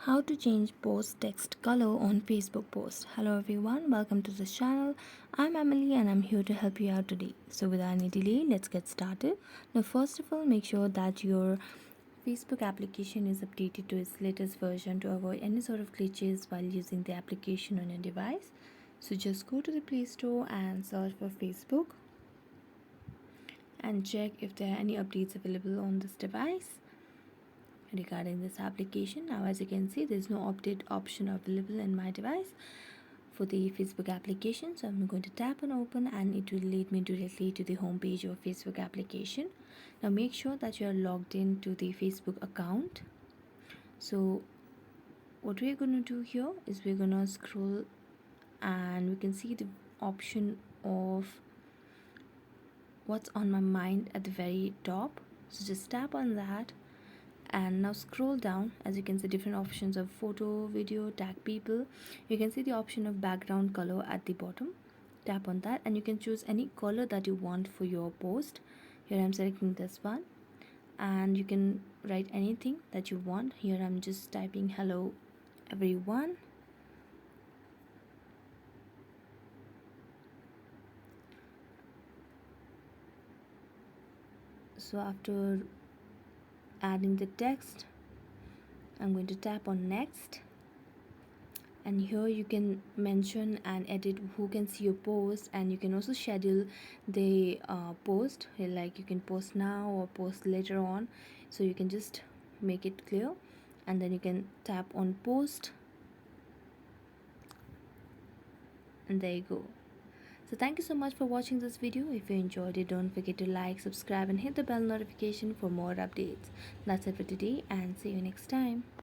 How to change post text color on Facebook post. Hello everyone, welcome to this channel. I'm Emily and I'm here to help you out today. So without any delay, let's get started. Now first of all, make sure that your Facebook application is updated to its latest version to avoid any sort of glitches while using the application on your device. So just go to the Play Store and search for Facebook and check if there are any updates available on this device regarding this application. Now as you can see, there's no update option available in my device for the Facebook application, so I'm going to tap on open and it will lead me directly to the home page of Facebook application. Now make sure that you are logged in to the Facebook account. So what we're going to do here is we're going to scroll and we can see the option of what's on my mind at the very top. So just tap on that and now scroll down. As you can see, different options of photo, video, tag people. You can see the option of background color at the bottom. Tap on that and you can choose any color that you want for your post. Here I'm selecting this one and you can write anything that you want. Here I'm just typing hello everyone. So after adding the text, I'm going to tap on next, and here you can mention and edit who can see your post, and you can also schedule the post, like you can post now or post later on. So you can just make it clear and then you can tap on post and there you go. So thank you so much for watching this video. If you enjoyed it, don't forget to like, subscribe and hit the bell notification for more updates. That's it for today and see you next time.